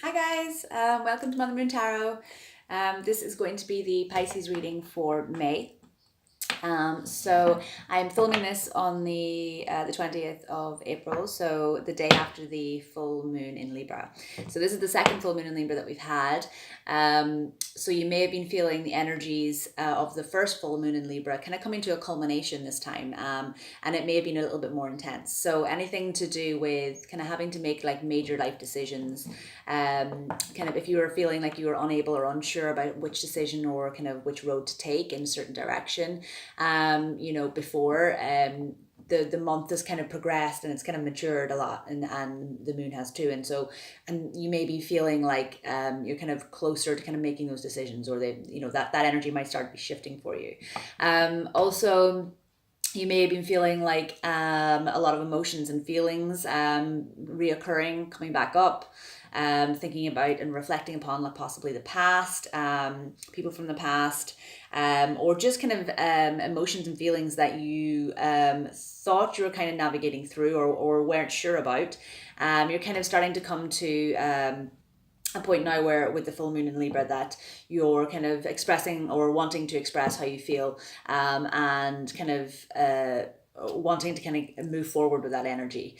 Hi guys, welcome to Mother Moon Tarot. This is going to be the Pisces reading for May. So I'm filming this on the 20th of April, so the day after the full moon in Libra. So this is the second full moon in Libra that we've had. So you may have been feeling the energies of the first full moon in Libra kind of coming to a culmination this time, and it may have been a little bit more intense. So anything to do with kind of having to make like major life decisions, kind of if you were feeling like you were unable or unsure about which decision or kind of which road to take in a certain direction, before the month has kind of progressed and it's kind of matured a lot, and the moon has too, and you may be feeling like you're kind of closer to kind of making those decisions, or that energy might start to be shifting for you. Also, you may have been feeling like a lot of emotions and feelings reoccurring, coming back up, thinking about and reflecting upon like possibly the past, people from the past, or just kind of emotions and feelings that you thought you were kind of navigating through or weren't sure about. You're kind of starting to come to a point now where with the full moon in Libra that you're kind of expressing or wanting to express how you feel, and kind of wanting to kind of move forward with that energy.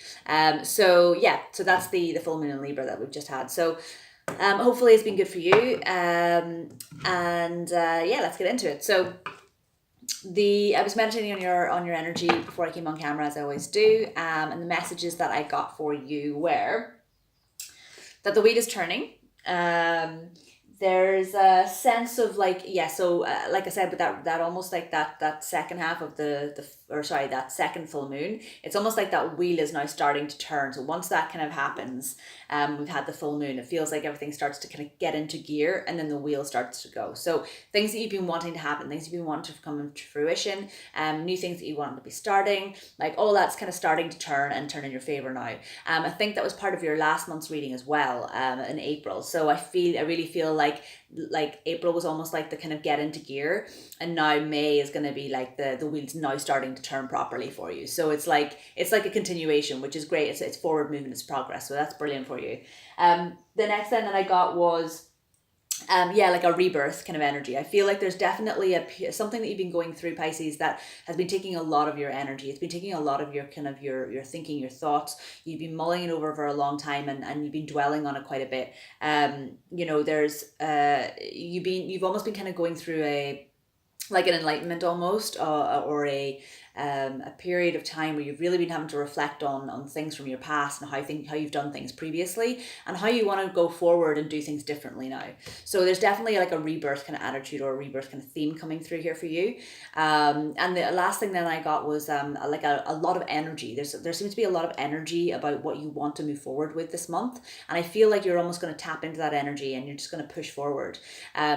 So that's the full moon in Libra that we've just had. So hopefully it's been good for you. Let's get into it. So I was meditating on your energy before I came on camera, as I always do, and the messages that I got for you were that the wheel is turning. There's a sense of like I said, but that almost like that second half of that second full moon, it's almost like that wheel is now starting to turn. So once that kind of happens, we've had the full moon, it feels like everything starts to kind of get into gear, and then the wheel starts to go. So things that you've been wanting to happen, things you've been wanting to come into fruition, new things that you want to be starting, like all that's kind of starting to turn in your favor now. I think that was part of your last month's reading as well, in April. So I really feel like April was almost like the kind of get into gear, and now May is going to be like the wheels now starting to turn properly for you. So it's like a continuation, which is great. It's forward movement, it's progress. So that's brilliant for you. The next thing that I got was like a rebirth kind of energy. I feel like there's definitely something that you've been going through, Pisces, that has been taking a lot of your energy. It's been taking a lot of your kind of your thinking, your thoughts. You've been mulling it over for a long time, and you've been dwelling on it quite a bit. There's you've almost been kind of going through an enlightenment almost, or a period of time where you've really been having to reflect on things from your past, and how you've done things previously, and how you want to go forward and do things differently now. So there's definitely like a rebirth kind of attitude, or a rebirth kind of theme coming through here for you. And the last thing that I got was a lot of energy. There seems to be a lot of energy about what you want to move forward with this month, and I feel like you're almost going to tap into that energy, and you're just going to push forward.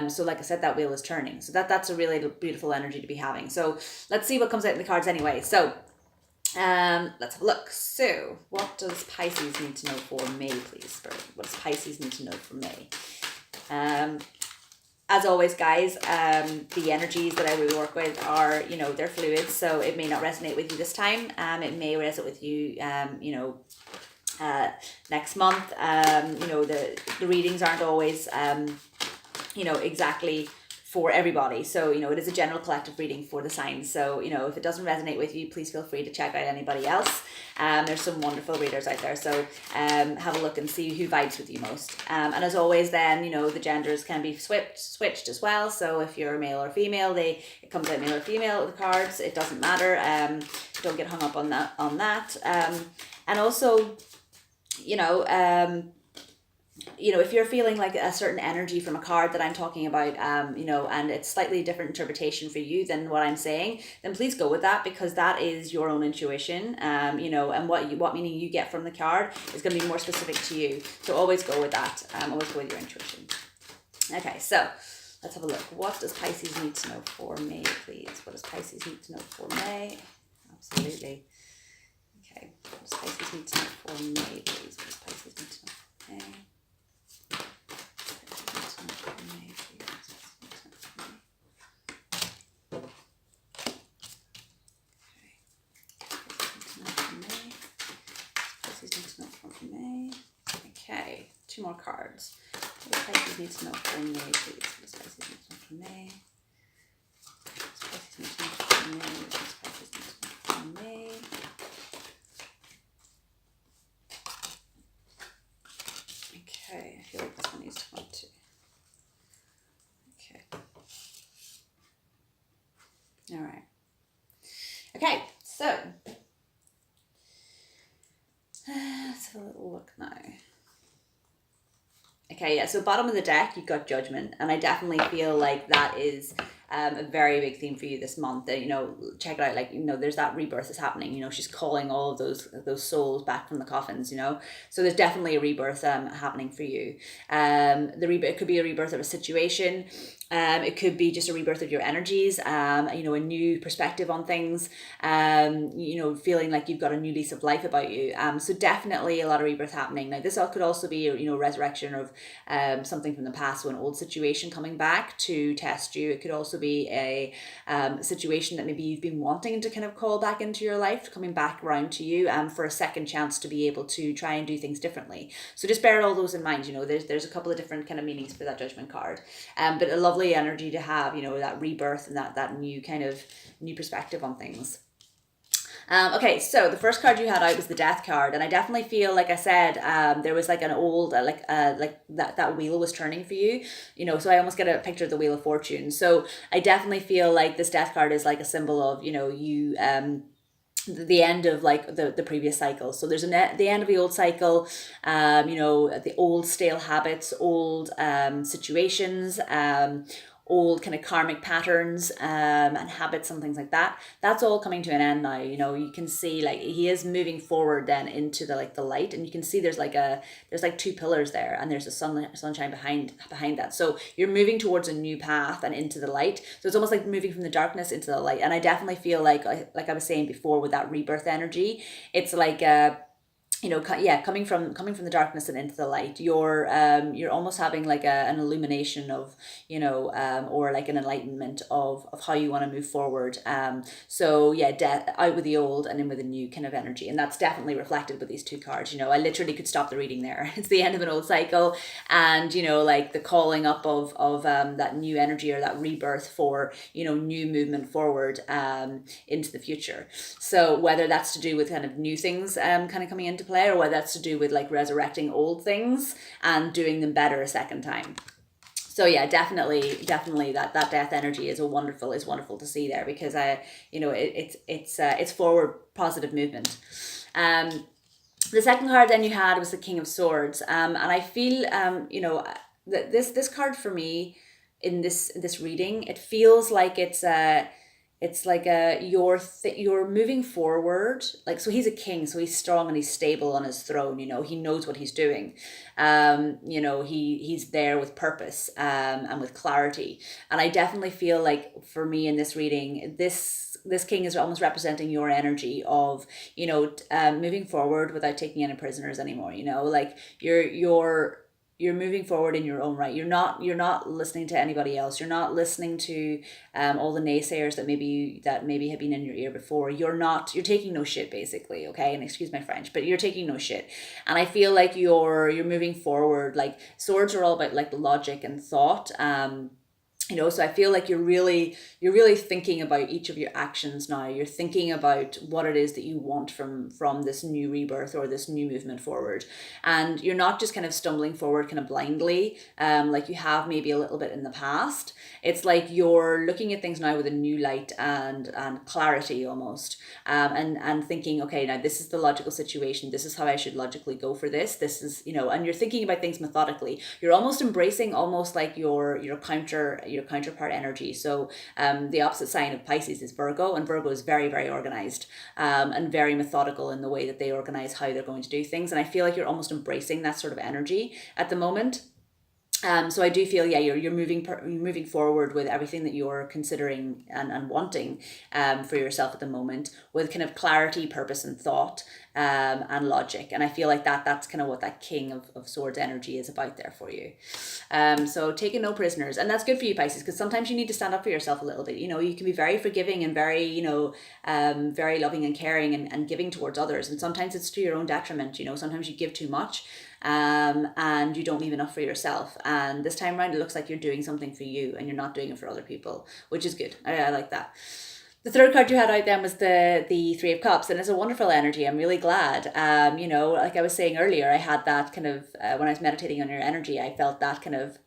So like I said, that wheel is turning. So that's a really beautiful energy to be having. So let's see what comes out in the cards anyway. So let's have a look. So what does Pisces need to know for May, please? What does Pisces need to know for May? As always, guys, the energies that I will work with are, they're fluid, so it may not resonate with you this time. It may resonate with you, next month. The readings aren't always, exactly for everybody. So, it is a general collective reading for the signs. So, if it doesn't resonate with you, please feel free to check out anybody else. There's some wonderful readers out there. So have a look and see who vibes with you most. And as always, then, the genders can be switched as well. So if you're male or female, it comes out male or female with the cards. It doesn't matter. Don't get hung up on that. And also, if you're feeling like a certain energy from a card that I'm talking about, and it's slightly different interpretation for you than what I'm saying, then please go with that, because that is your own intuition, and what meaning you get from the card is going to be more specific to you. So always go with that. Always go with your intuition. Okay, so let's have a look. What does Pisces need to know for May, please? What does Pisces need to know for May? Absolutely. Okay, what does Pisces need to know for May, please? What does Pisces need to know for May? Okay. 2 more cards. What does Pisces need to know for May, please? What does Pisces need to know for May? What does Pisces need to know for May? What does Pisces need to know for May? Okay, I feel like this one needs to come too. Okay. All right. Okay, so let's have a little look now. Okay, yeah, so bottom of the deck, you've got Judgment, and I definitely feel like that is a very big theme for you this month. You know, check it out, like, you know, there's that rebirth is happening. You know, she's calling all of those souls back from the coffins, you know, so there's definitely a rebirth happening for you. It could be a rebirth of a situation. It could be just a rebirth of your energies, you know, a new perspective on things, you know, feeling like you've got a new lease of life about you. So definitely a lot of rebirth happening. Now, this could also be, you know, resurrection of something from the past, so an old situation coming back to test you. It could also be a situation that maybe you've been wanting to kind of call back into your life, coming back around to you for a second chance to be able to try and do things differently. So just bear all those in mind. You know, there's a couple of different kind of meanings for that Judgment card, but a lovely energy to have, you know, that rebirth and that new kind of new perspective on things. Okay, so the first card you had out was the Death card, and I definitely feel, like I said, there was like an old, like that wheel was turning for you, you know, so I almost get a picture of the Wheel of Fortune. So I definitely feel like this Death card is like a symbol of, you know, you, the end of like the previous cycle. So there's the end of the old cycle, you know, the old stale habits, old situations, old kind of karmic patterns and habits and things like that. That's all coming to an end now. You know, you can see like he is moving forward then into the light, and you can see there's like 2 pillars there, and there's a sunshine behind that. So you're moving towards a new path and into the light. So it's almost like moving from the darkness into the light. And I definitely feel like I was saying before with that rebirth energy, it's like you know, yeah, coming from the darkness and into the light. You're almost having like an illumination of, you know, or like an enlightenment of how you want to move forward. So yeah, death out with the old and in with a new kind of energy, and that's definitely reflected with these 2 cards. You know, I literally could stop the reading there. It's the end of an old cycle, and you know, like the calling up of that new energy or that rebirth for, you know, new movement forward into the future. So whether that's to do with kind of new things kind of coming into play, or whether that's to do with like resurrecting old things and doing them better a second time. So yeah, definitely that death energy is wonderful to see there, because you know, it's forward positive movement. The second card then you had was the King of Swords, and I feel you know, that this card for me in this reading, it feels like it's like you're moving forward. Like, so he's a king, so he's strong and he's stable on his throne. You know, he knows what he's doing. You know, he's there with purpose and with clarity. And I definitely feel like for me in this reading, this king is almost representing your energy of, you know, moving forward without taking any prisoners anymore. You know, like you're moving forward in your own right. You're not listening to anybody else. You're not listening to all the naysayers that maybe have been in your ear before. You're taking no shit, basically, okay? And excuse my French, but you're taking no shit. And I feel like you're moving forward. Like, swords are all about like logic and thought. You know, so I feel like you're really thinking about each of your actions now. You're thinking about what it is that you want from this new rebirth or this new movement forward. And you're not just kind of stumbling forward kind of blindly, like you have maybe a little bit in the past. It's like you're looking at things now with a new light and clarity almost, and thinking, okay, now this is the logical situation. This is how I should logically go for this. This is, you know, and you're thinking about things methodically. You're almost embracing almost like your counterpart energy. So the opposite sign of Pisces is Virgo, and Virgo is very, very organized and very methodical in the way that they organize how they're going to do things. And I feel like you're almost embracing that sort of energy at the moment. So I do feel, yeah, you're moving forward with everything that you're considering and wanting for yourself at the moment, with kind of clarity, purpose, and thought and logic. And I feel like that's kind of what that King of Swords energy is about there for you. So taking no prisoners, and that's good for you, Pisces, because sometimes you need to stand up for yourself a little bit. You know, you can be very forgiving and very, you know, very loving and caring and giving towards others, and sometimes it's to your own detriment. You know, sometimes you give too much. and you don't leave enough for yourself. And this time around, it looks like you're doing something for you and you're not doing it for other people, which is good. I like that. The third card you had out then was the Three of Cups, and it's a wonderful energy. I'm really glad. Like I was saying earlier, I had that kind of when I was meditating on your energy, I felt that kind of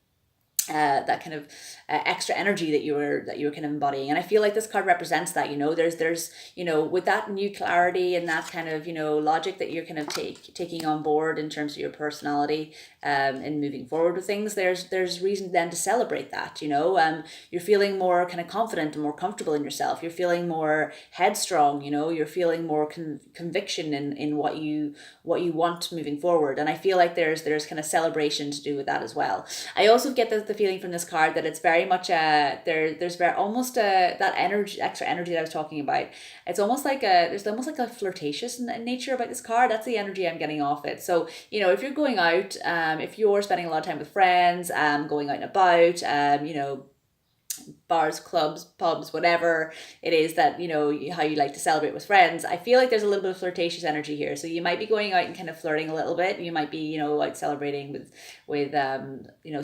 extra energy that you were kind of embodying. And I feel like this card represents that. There's with that new clarity and that kind of logic that you're kind of taking on board in terms of your personality and moving forward with things, there's reason then to celebrate that. You're feeling more kind of confident and more comfortable in yourself. You're feeling more headstrong. You're feeling more conviction in what you want moving forward. And I feel like there's kind of celebration to do with that as well. I also get the feeling from this card that it's very much there's very almost that extra energy that I was talking about. It's almost like there's almost like a flirtatious nature about this card. That's the energy I'm getting off it. So if you're going out, if you're spending a lot of time with friends, going out and about, bars, clubs, pubs, whatever it is that how you like to celebrate with friends, I feel like there's a little bit of flirtatious energy here. So you might be going out and kind of flirting a little bit. You might be out celebrating with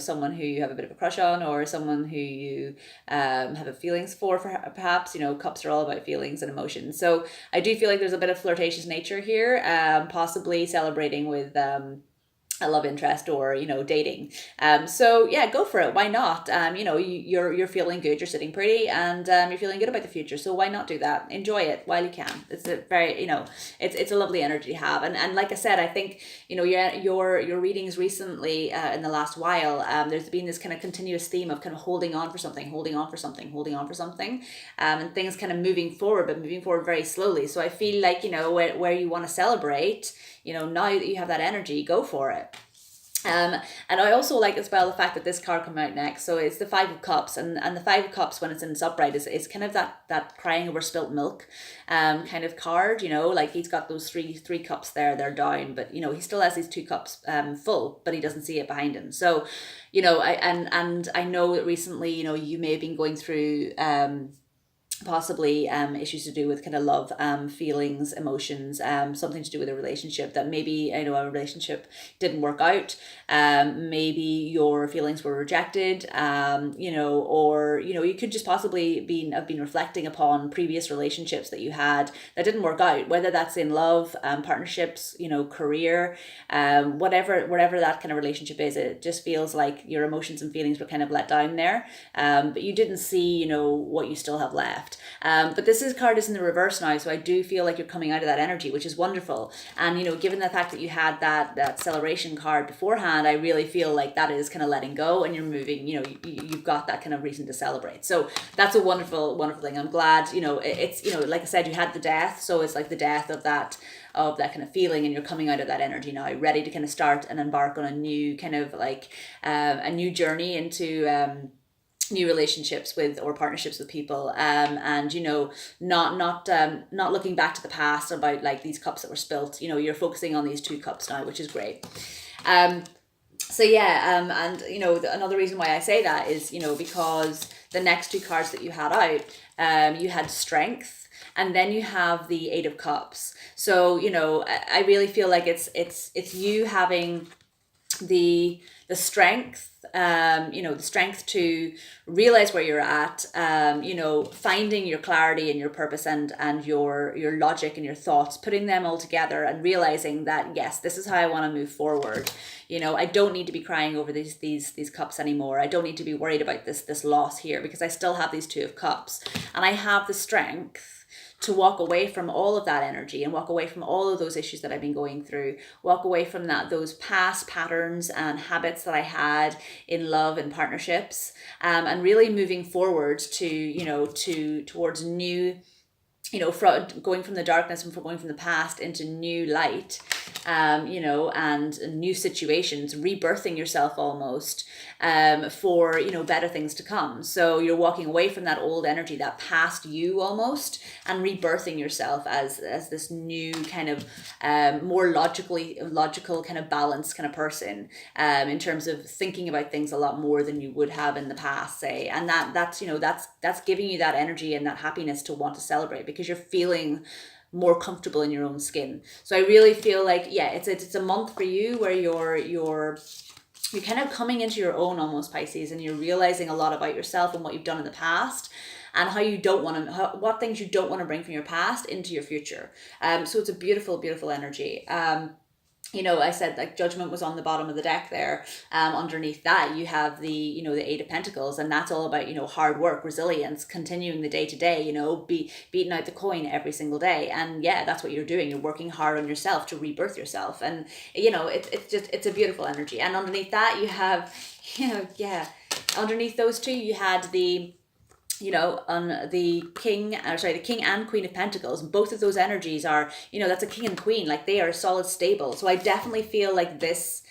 someone who you have a bit of a crush on, or someone who you have a feelings for perhaps. Cups are all about feelings and emotions, so I do feel like there's a bit of flirtatious nature here, possibly celebrating with a love interest or dating. So yeah, go for it. Why not? You're feeling good, you're sitting pretty, and you're feeling good about the future, so why not do that? Enjoy it while you can. It's a very it's a lovely energy to have. And like I said, I think your readings recently in the last while, there's been this kind of continuous theme of kind of holding on for something, and things kind of moving forward, but moving forward very slowly. So I feel like where you want to celebrate, now that you have that energy, go for it. And I also like as well the fact that this card come out next. So it's the Five of Cups, and the Five of Cups, when it's in its upright, is kind of that crying over spilt milk kind of card. Like he's got those three cups there, they're down, but he still has these two cups full, but he doesn't see it behind him. So I know that recently you may have been going through possibly issues to do with kind of love, feelings, emotions, something to do with a relationship that maybe a relationship didn't work out, maybe your feelings were rejected, or you could just possibly have been reflecting upon previous relationships that you had that didn't work out, whether that's in love, partnerships, career, whatever that kind of relationship is. It just feels like your emotions and feelings were kind of let down there, but you didn't see what you still have left. But card is in the reverse now, so I do feel like you're coming out of that energy, which is wonderful. And given the fact that you had that celebration card beforehand, I really feel like that is kind of letting go, and you're moving. You've got that kind of reason to celebrate. So that's a wonderful thing. I'm glad. It's like I said, you had the death, so it's like the death of that kind of feeling, and you're coming out of that energy now, ready to kind of start and embark on a new kind of like a new journey into new relationships with or partnerships with people, and not looking back to the past about like these cups that were spilt. You're focusing on these two cups now, which is great. So yeah, and another reason why I say that is because the next two cards that you had out, you had Strength, and then you have the Eight of Cups. So I really feel like it's you having the strength, the strength to realize where you're at, finding your clarity and your purpose and your logic and your thoughts, putting them all together and realizing that, yes, this is how I want to move forward. I don't need to be crying over these cups anymore. I don't need to be worried about this loss here, because I still have these Two of Cups, and I have the strength to walk away from all of that energy and walk away from all of those issues that I've been going through, walk away from those past patterns and habits that I had in love and partnerships, and really moving forward to towards new, going from the darkness and going from the past into new light, and new situations, rebirthing yourself almost, for, better things to come. So you're walking away from that old energy, that past you almost, and rebirthing yourself as this new kind of, more logical kind of balanced kind of person, in terms of thinking about things a lot more than you would have in the past, say. And that's giving you that energy and that happiness to want to celebrate, because you're feeling more comfortable in your own skin. So I really feel like, yeah, it's a month for you where you're kind of coming into your own almost, Pisces, and you're realizing a lot about yourself and what you've done in the past, and how you don't want to, what things you don't want to bring from your past into your future. So it's a beautiful, beautiful energy. You know, I said like Judgment was on the bottom of the deck there. Underneath that, you have the, you know, the Eight of Pentacles, and that's all about, you know, hard work, resilience, continuing the day to day, you know, beating out the coin every single day. And yeah, that's what you're doing. You're working hard on yourself to rebirth yourself. And, you know, it's a beautiful energy. And underneath that, you have, you know, yeah, underneath those two, you had the, you know, on the king and queen of pentacles. Both of those energies are, you know, that's a king and queen, like they are solid, stable. So I definitely feel like this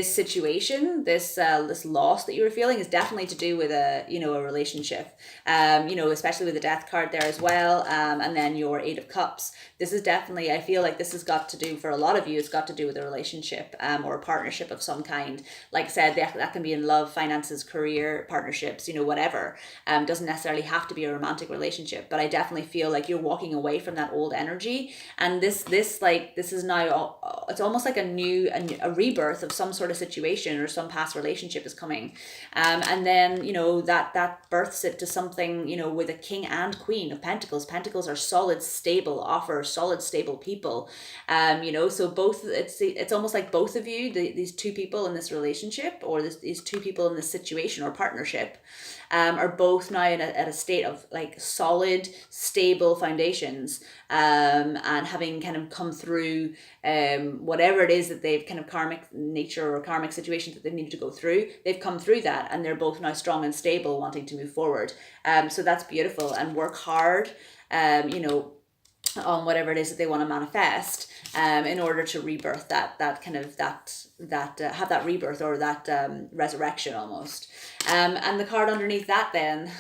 situation, this loss that you were feeling is definitely to do with a, you know, a relationship, you know, especially with the Death card there as well, and then your Eight of Cups. This is definitely, I feel like this has got to do, for a lot of you, it's got to do with a relationship, or a partnership of some kind. Like I said, that can be in love, finances, career, partnerships, you know, whatever. Doesn't necessarily have to be a romantic relationship, but I definitely feel like you're walking away from that old energy, and this is now, it's almost like a rebirth of some sort of situation, or some past relationship is coming, and then, you know, that births it to something, you know, with a king and queen of pentacles. Pentacles are solid, stable offer, solid, stable people, you know, so both, it's almost like both of you, these two people in this relationship, or these two people in this situation or partnership, are both now at a state of like solid, stable foundations, and having kind of come through whatever it is that they've kind of karmic nature or karmic situations that they needed to go through. They've come through that, and they're both now strong and stable, wanting to move forward. So that's beautiful, and work hard, you know, on whatever it is that they want to manifest, in order to rebirth that have that rebirth, or that resurrection almost. And the card underneath that then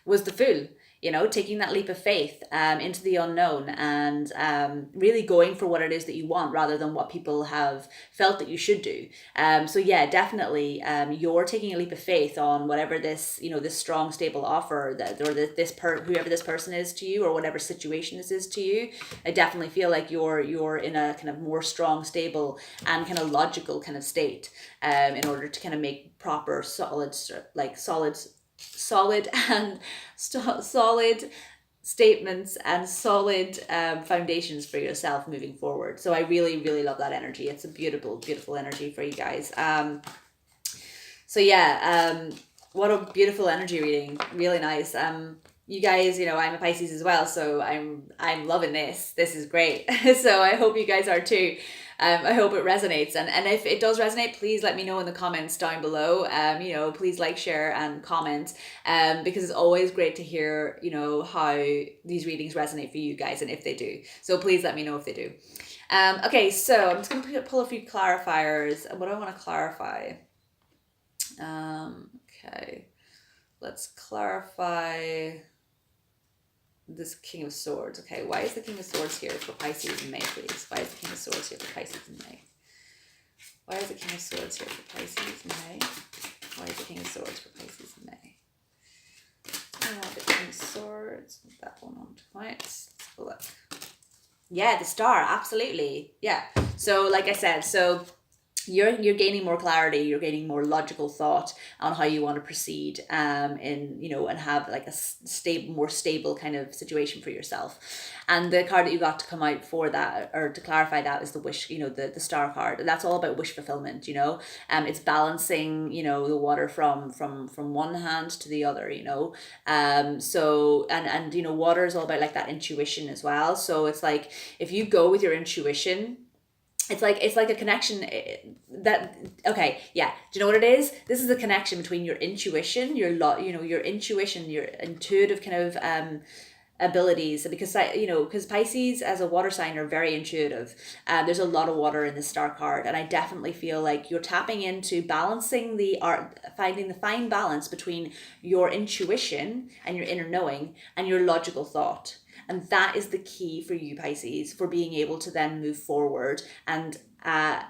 was the Fool. You know, taking that leap of faith into the unknown, and really going for what it is that you want, rather than what people have felt that you should do. So yeah, definitely, you're taking a leap of faith on whatever this, you know, this strong, stable offer that, or whoever this person is to you, or whatever situation this is to you. I definitely feel like you're in a kind of more strong, stable, and kind of logical kind of state, in order to kind of make proper, solid statements and solid foundations for yourself moving forward. So I really, really love that energy. It's a beautiful, beautiful energy for you guys. So yeah, what a beautiful energy reading. Really nice. You guys, you know, I'm a Pisces as well, so I'm loving this. This is great. So I hope you guys are too. I hope it resonates, and if it does resonate, please let me know in the comments down below. You know, please like, share, and comment, because it's always great to hear, you know, how these readings resonate for you guys, and if they do. So please let me know if they do. Okay, so I'm just gonna pull a few clarifiers. What do I want to clarify? Okay, let's clarify this King of Swords. Okay, why is the King of Swords here for Pisces in May, please? Why is the King of Swords here for Pisces in May? Why is the King of Swords here for Pisces in May? Why is the King of Swords for Pisces in May? I want the King of Swords. That one on twice. Let's have a look. Yeah, the Star, absolutely. Yeah. So like I said, so you're gaining more clarity, you're gaining more logical thought on how you want to proceed, in, you know, and have like a more stable kind of situation for yourself. And the card that you got to come out for that, or to clarify that, is the wish, you know, the Star card. And that's all about wish fulfillment, you know. It's balancing, you know, the water from one hand to the other, you know. So and you know, water is all about like that intuition as well. So it's like, if you go with your intuition, it's like a connection that, okay, yeah, do you know what it is? This is a connection between your intuition, your intuition, your intuitive kind of abilities, because because Pisces as a water sign are very intuitive. There's a lot of water in the Star card, and I definitely feel like you're tapping into balancing finding the fine balance between your intuition and your inner knowing and your logical thought. And that is the key for you, Pisces, for being able to then move forward and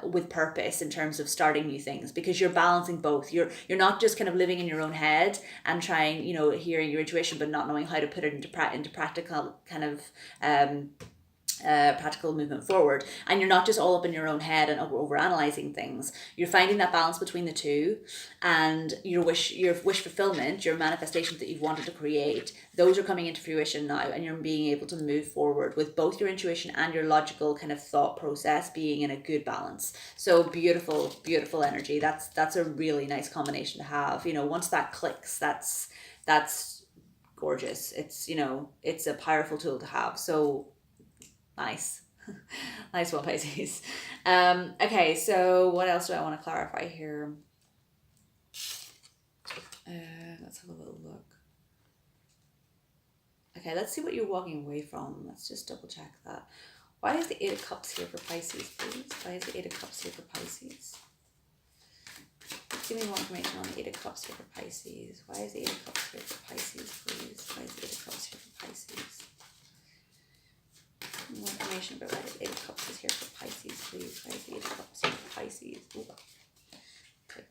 with purpose in terms of starting new things, because you're balancing both. You're not just kind of living in your own head and trying, you know, hearing your intuition but not knowing how to put it into practical kind of practical movement forward, and you're not just all up in your own head and over analyzing things. You're finding that balance between the two, and your wish fulfillment, your manifestations that you've wanted to create, those are coming into fruition now, and you're being able to move forward with both your intuition and your logical kind of thought process being in a good balance. So beautiful, beautiful energy. That's a really nice combination to have. You know, once that clicks, that's gorgeous. It's, you know, it's a powerful tool to have. So nice. Nice one, Pisces. Okay, so what else do I want to clarify here? Let's have a little look. Okay, let's see what you're walking away from. Let's just double check that. Why is the Eight of Cups here for Pisces, please? Why is the Eight of Cups here for Pisces? Give me more information on the Eight of Cups here for Pisces. Why is the Eight of Cups here for Pisces, please? Why is the Eight of Cups here for Pisces? More information about why the Eight of Cups is here for Pisces, please. Why is the Eight of Cups here for Pisces? Ooh. Okay.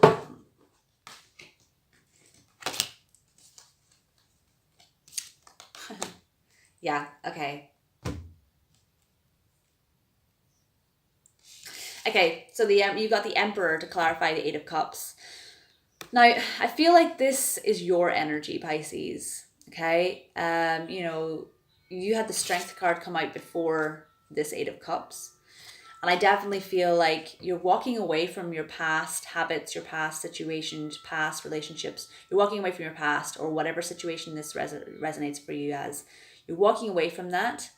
Yeah, okay. Okay, so you got the Emperor to clarify the Eight of Cups. Now, I feel like this is your energy, Pisces. Okay, you know, you had the Strength card come out before this Eight of Cups. And I definitely feel like you're walking away from your past habits, your past situations, past relationships. You're walking away from your past, or whatever situation this resonates for you as. You're walking away from that,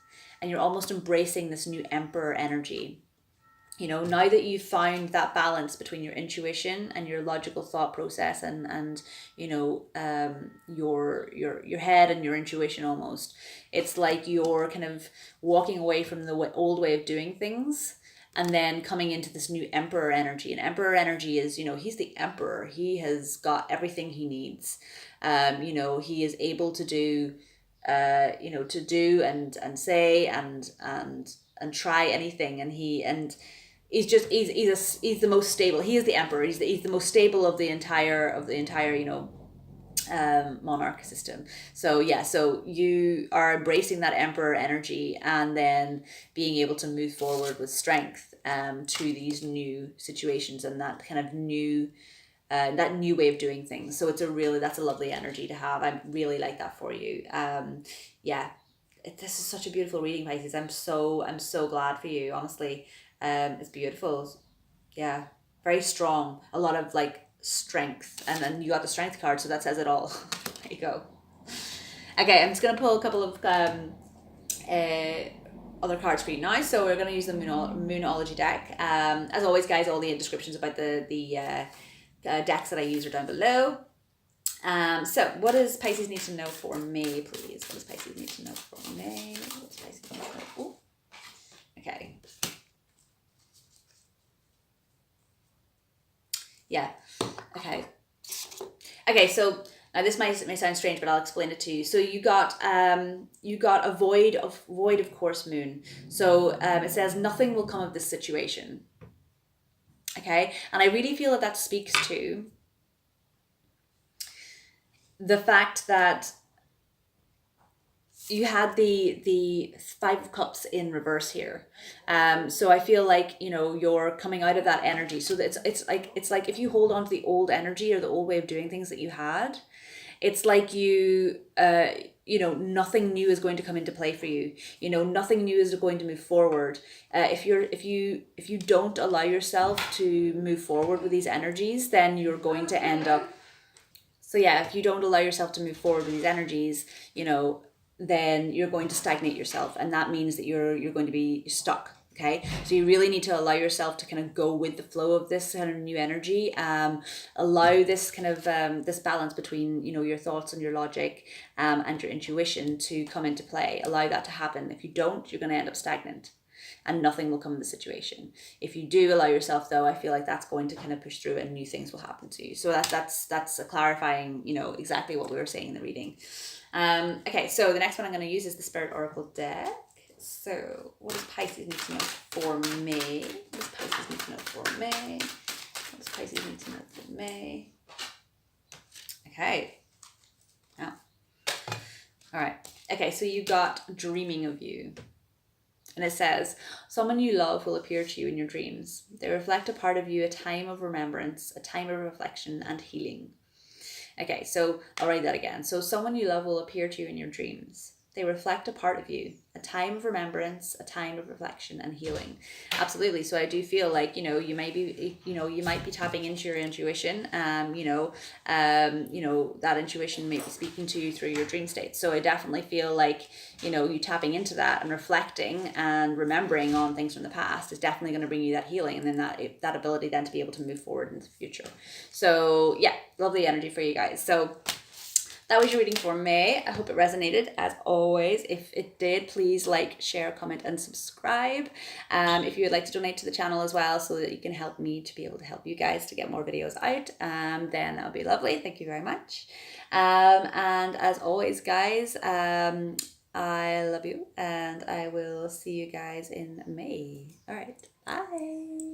and you're almost embracing this new Emperor energy. You know, now that you've found that balance between your intuition and your logical thought process, and you know, your head and your intuition, almost, it's like you're kind of walking away from the old way of doing things, and then coming into this new Emperor energy. And Emperor energy is, you know, he's the Emperor. He has got everything he needs. You know, he is able to do, you know, to do and say and try anything, and he's the most stable. He is the Emperor. He's the most stable of the entire you know, monarch system. So yeah, so you are embracing that Emperor energy, and then being able to move forward with strength to these new situations, and that kind of new way of doing things. So that's a lovely energy to have. I really like that for you. Yeah, this is such a beautiful reading, Pisces. I'm so glad for you, honestly. It's beautiful. Yeah, very strong. A lot of like strength, and then you got the Strength card, so that says it all. There you go. Okay, I'm just gonna pull a couple of other cards for you now. So we're gonna use the Moonology deck. As always, guys, all the descriptions about the decks that I use are down below. So what does Pisces need to know for me, please? What does Pisces need to know for me? What does Pisces need to know? Ooh. Okay. Yeah. Okay, so now this may sound strange, but I'll explain it to you. So you got a void of course moon. So it says nothing will come of this situation. Okay, and I really feel that speaks to the fact that you had the Five of Cups in reverse here. So I feel like, you know, you're coming out of that energy. So that it's like if you hold on to the old energy or the old way of doing things that you had, it's like you know, nothing new is going to come into play for you. You know, nothing new is going to move forward. If you don't allow yourself to move forward with these energies, then you're going to end up. So yeah, if you don't allow yourself to move forward with these energies, you know, then you're going to stagnate yourself, and that means that you're going to be stuck. Okay, so you really need to allow yourself to kind of go with the flow of this kind of new energy. Allow this kind of this balance between, you know, your thoughts and your logic and your intuition to come into play. Allow that to happen. If you don't, you're going to end up stagnant, and nothing will come of the situation. If you do allow yourself, though, I feel like that's going to kind of push through, and new things will happen to you. So that's a clarifying, you know, exactly what we were saying in the reading. Okay, so the next one I'm going to use is the Spirit Oracle deck. So what does Pisces need to know for me? What does Pisces need to know for me? What does Pisces need to know for me? Okay. Now. All right. Okay, so you got dreaming of you. And it says, someone you love will appear to you in your dreams. They reflect a part of you, a time of remembrance, a time of reflection and healing. Okay, so I'll write that again. So someone you love will appear to you in your dreams. They reflect a part of you, a time of remembrance, a time of reflection and healing. Absolutely. So I do feel like, you might be tapping into your intuition. That intuition may be speaking to you through your dream state. So I definitely feel like, you tapping into that and reflecting and remembering on things from the past is definitely going to bring you that healing, and then that ability then to be able to move forward in the future. So yeah, lovely energy for you guys. So that was your reading for May. I hope it resonated as always. If it did, please like, share, comment, and subscribe. If you would like to donate to the channel as well, so that you can help me to be able to help you guys to get more videos out, then that would be lovely. Thank you very much. And as always, guys, I love you, and I will see you guys in May. All right, bye.